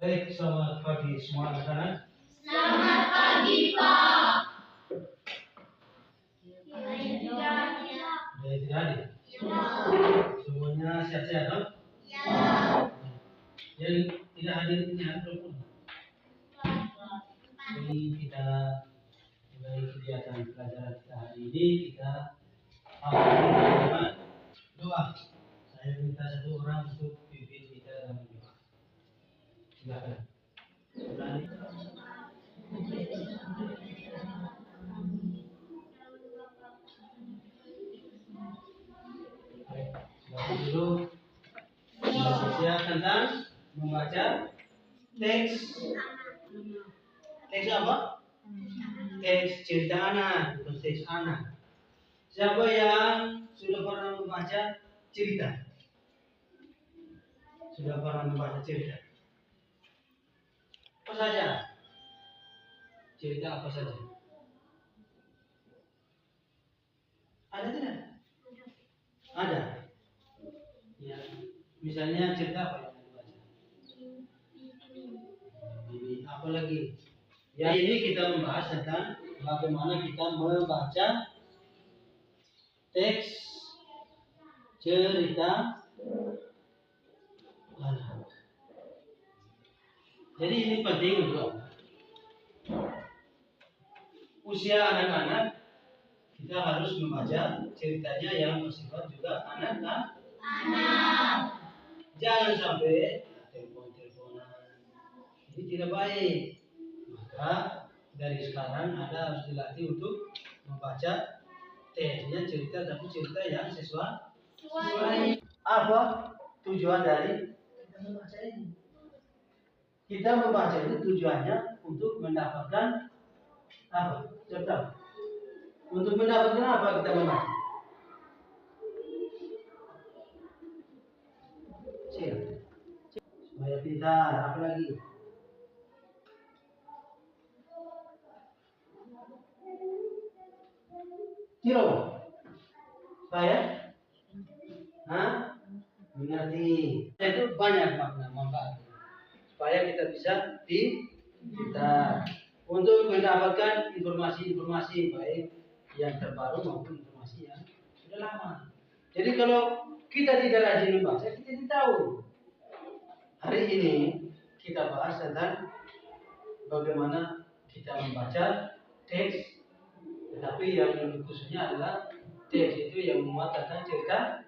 Baik, selamat pagi semua anak-anak. Selamat pagi, Pak. Sudah istirahat ya? Ya. Semuanya sehat-sehat dong? Ya. Yang tidak hadir ini ada berapa? Jadi kita mulai kegiatan pelajaran kita hari ini, kita awali dengan doa. Saya minta satu orang untuk pimpin kita dalam doa. Silakan. Berani. Baik, silakan dulu. Indonesia tentang membaca teks. Teks apa? Teks cerita anak, bukan teks anak. Siapa yang sudah pernah membaca cerita? Sudah pernah membaca cerita? Apa saja? Cerita apa saja? Ada tidak? Ada. Ya, misalnya cerita apa yang dibaca? Ini apa lagi? Ya, ini kita membahas tentang bagaimana kita membaca teks cerita anak. Jadi ini penting untuk usia anak-anak. Kita harus membaca ceritanya yang bersifat juga anak-anak. Jangan sampai telepon-teleponan. Ini tidak baik. Maka dari sekarang Anda harus dilatih untuk membaca teksnya cerita, tapi cerita yang sesuai. Apa tujuan dari kita membaca ini? Kita membaca itu tujuannya untuk mendapatkan apa? Coba. Untuk mendapatkan apa kita membaca? Supaya pintar, apa lagi? Tiro. Supaya mengerti. Itu banyak makna manfaat. Supaya kita bisa pintar. Untuk mendapatkan informasi-informasi baik yang terbaru maupun informasi yang sudah lama. Jadi kalau kita tidak rajin membaca, kita tidak tahu. Hari ini kita bahas tentang bagaimana kita membaca teks, tetapi yang lebih khususnya adalah teks itu yang memuat tentang cerita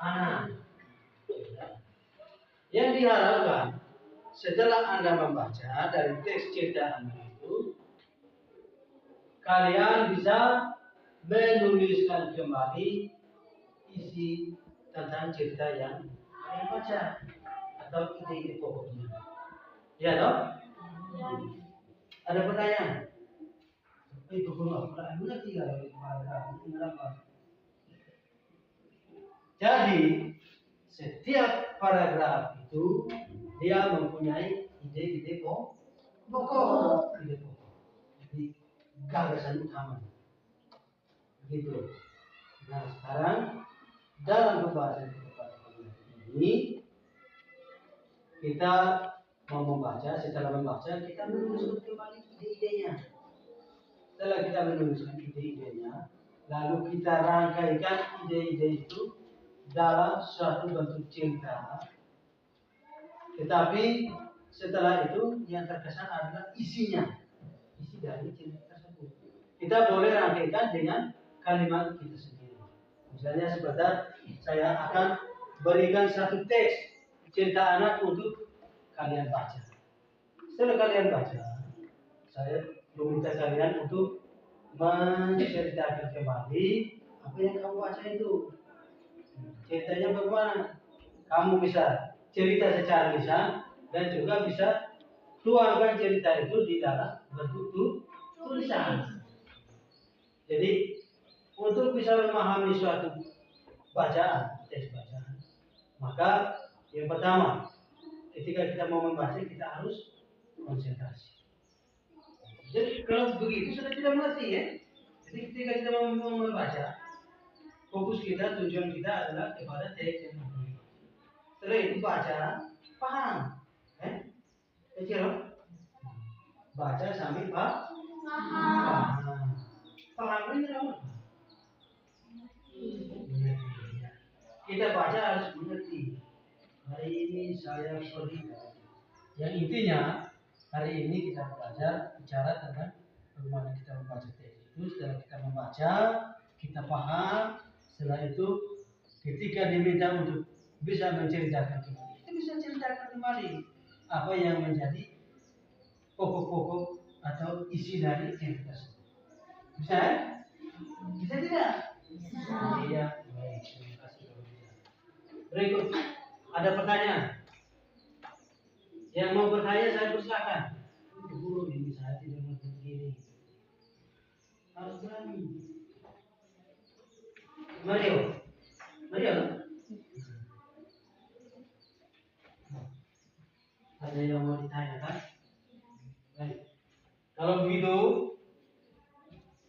anak. Yang diharapkan setelah Anda membaca dari teks cerita anak itu, kalian bisa menuliskan kembali isi tentang cerita yang kalian baca atau ide-ide pokoknya. Ya toh? Ada pertanyaan? Itu pun mengerti kalau jadi setiap paragraf itu dia mempunyai ide-ide pokok. Jadi gagasan utama. Begitu. Nah sekarang dalam pembahasan kita ini kita mau membaca. Setelah membaca kita menuliskan kembali ide-idenya. Setelah kita menuliskan ide-idenya, lalu kita rangkaikan ide-ide itu dalam suatu bentuk cerita. Tetapi setelah itu yang terkesan adalah isinya, isi dari cerita tersebut. Kita boleh rangkaikan dengan kalimat kita sendiri. Misalnya seperti saya akan berikan satu teks cerita anak untuk kalian baca. Setelah kalian baca, saya meminta kalian untuk menceritakan kembali apa yang kamu baca itu. Ceritanya bagaimana? Kamu bisa cerita secara lisan dan juga bisa tuangkan cerita itu di dalam bentuk tulisan. Jadi untuk bisa memahami suatu bacaan, teks bacaan, maka yang pertama, ketika kita mau membaca kita harus konsentrasi. Jadi kalau begitu sudah tidak mengerti ya. Jadi ketika kita mau membaca, fokus kita, tujuan kita adalah kepada teks yang mau. Setelah itu baca, paham. Kecil loh. Baca sambil Paham. Paham ini apa? Kita baca harus mengerti. Hari ini saya pergi. Yang intinya hari ini kita belajar bicara tentang bagaimana kita membaca teks itu. Setelah kita membaca, kita paham. Setelah itu, ketika diminta untuk bisa menceritakan kembali, kita bisa ceritakan kembali apa yang menjadi pokok-pokok atau isi dari cerita tersebut. Bisa? Bisa tidak? Iya. Baik, terima kasih kalau bisa. Berikut ada pertanyaan. Yang mau bertanya saya persilakan. Guru ini saya tidak mau begini. Harus berani. Mario. Mario. Ada yang mau ditanyakan? Baik. Kalau begitu,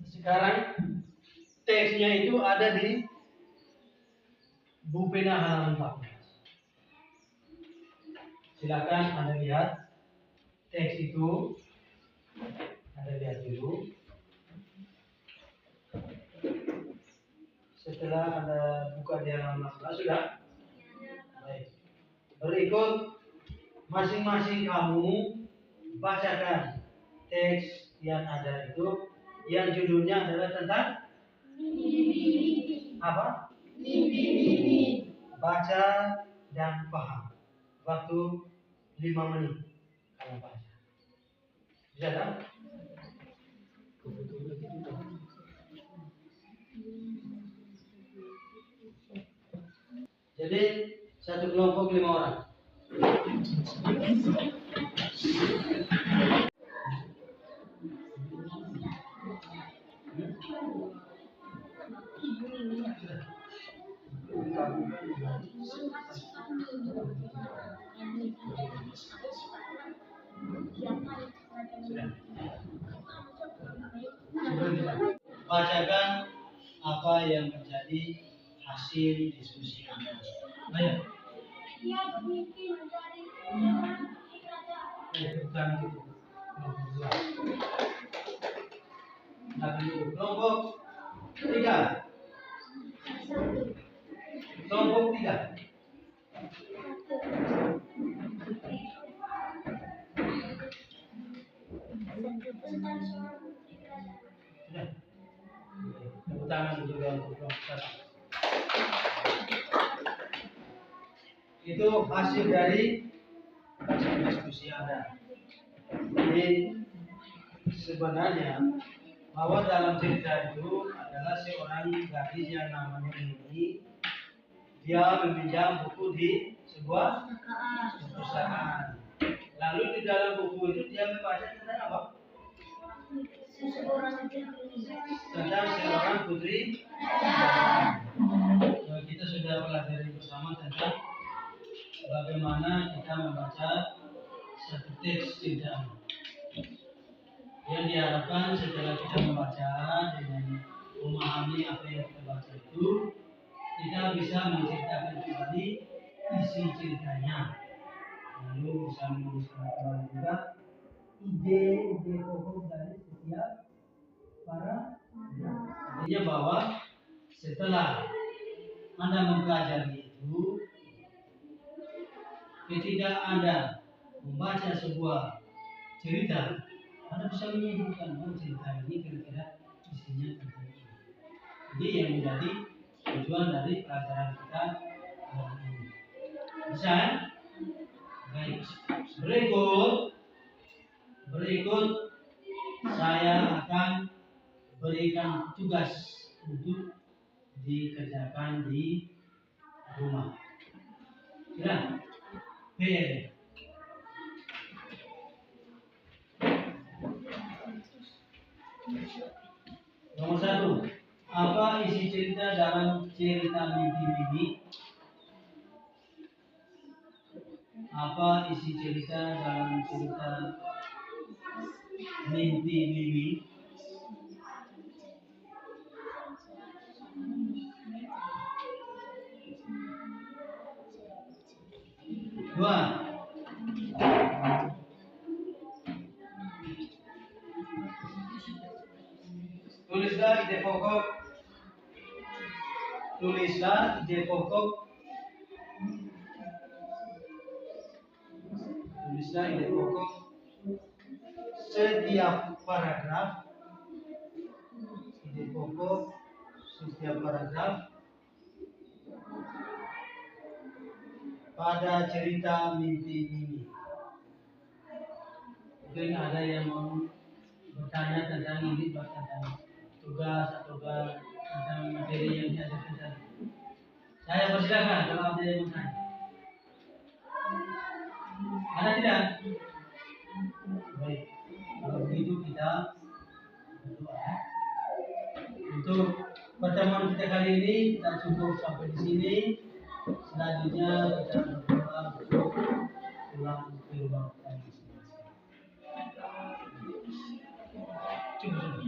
sekarang teksnya itu ada di buku pena halaman 14. Silakan Anda lihat teks itu. Anda lihat dulu. Setelah Anda buka di halaman 14 sudah? Baik. Berikut masing-masing kamu bacakan teks yang ada itu, yang judulnya adalah tentang apa? Baca dan paham. Waktu 5 menit kamu baca. Bisa tak? Jadi satu kelompok 5 orang. Bacakan apa yang menjadi hasil diskusi Anda. Ayo. Bukan itu. Kelompok 3. Kelompok 3. Sudah. Tepuk tangan juga untuk kelompok 1. Itu hasil dari diskusi Anda. Jadi sebenarnya bahwa dalam cerita itu adalah seorang gadis yang namanya ini, dia meminjam buku di sebuah perpustakaan. Lalu di dalam buku itu dia membaca tentang apa? Tentang seorang putri. Kita sudah pelajari bersama tentang bagaimana kita membaca satu teks cerita. Yang diharapkan setelah kita membaca dengan memahami apa yang kita baca itu, kita bisa menceritakan kembali isi ceritanya, lalu bisa menuliskan kembali juga ide-ide pokok dari setiap para. Artinya bahwa setelah Anda mempelajari itu, ketika Anda membaca sebuah cerita, Anda bisa menyimpulkan cerita ini kira-kira isinya tentang ini. Ini yang menjadi tujuan dari pelajaran kita hari ini. Bisa? Baik. Berikut saya akan berikan tugas untuk dikerjakan di rumah. Sudah? PR. Nomor 1. Apa isi cerita dalam cerita mimpi-mimpi? Apa isi cerita dalam cerita mimpi-mimpi? Dua. Tulislah ide pokok. Tulislah ide pokok. Tulislah ide pokok setiap paragraf. Ide pokok setiap paragraf pada cerita mimpi ini. Mungkin ada yang mau bertanya tentang ini, tentang tugas atau tentang materi yang diajarkan tadi. Saya persilakan kalau ada yang bertanya. Ada tidak? Baik. Kalau begitu kita berdoa. Untuk pertemuan kita kali ini kita cukup sampai di sini. Selanjutnya kita berdoa untuk pulang ke rumah kita masing-masing. Cukup.